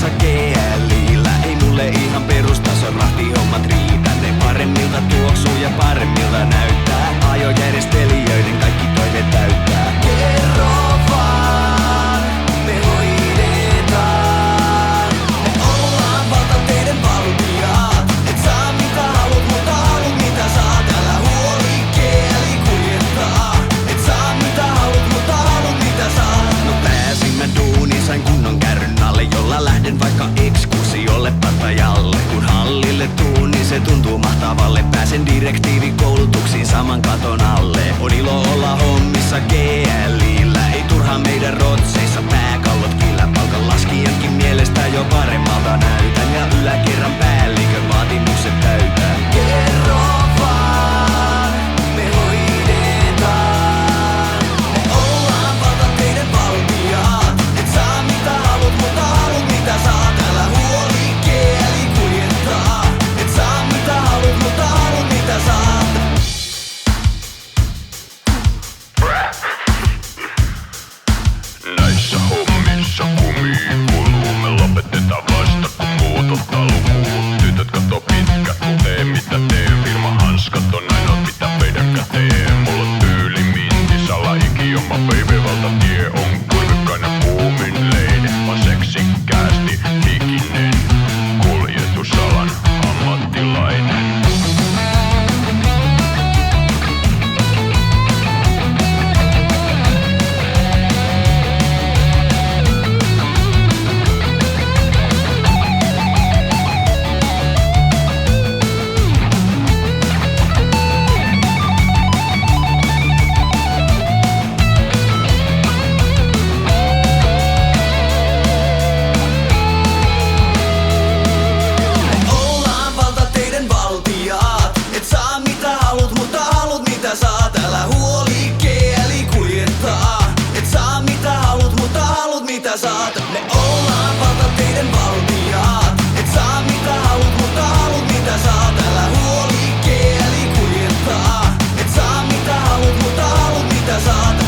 hommissa GLillä. Ei mulle ihan perustason rahtihommat riitä. Ne paremmilta tuoksuu ja paremmilta näyttää. Ajojärjestelijöiden kaikki toiveet täyttää. Kerro vaan, me hoidetaan. Me ollaan valtateiden valtiaat. Et saa mitä haluat, mutta haluat mitä saat. Älä huoli kieli kuljettaa. Et saa mitä haluat, mutta haluat mitä saat. No pääsin mä duuniin, sain kunnon kärryn alle, jolla lähden vaikka ekskursiolle Pattajalle. Kun hallille tuun, niin se tuntuu mahtavalle. Pääsen direktiivikoulutuksiin saman katon alle. On ilo olla hommissa GLillä. Ei turhaa meidän rotseissa pääkallot killä. Palkan laskijankin mielestä jo paremmalta näytän. Ja yläkerran päällikön vaatimukset täytän. Kerro vaan, me hoidetaan. Me ollaan valtateiden valtiaat. Et saa mitä haluat, mutta haluat mitä saat. Älä huoli kieli kuljettaa. Et saa mitä haluat, mutta haluat mitä saat. Näissä hommissa kumiin kuluu. Me lopetetaan vasta kun muut ottaa lukuun. Tytöt kato pitkät, mut tee mitä teen. Firmahanskat on ainoa mitä meidän käteen. Mulla on tyyli minti, salaiki oma baby. Valtatie on kurvikkainen puumin leide. Mä seksikkäästi hikinen kuljetusalan ammattilainen. Saat, älä huoli kieli kuljettaa. Et saa mitä haluat, mutta haluat mitä saat. Me ollaan valtateiden valtiaat. Et saa mitä haluat, mutta haluat mitä saat. Älä huoli kieli kuljettaa. Et saa mitä haluat, mutta haluat mitä saat.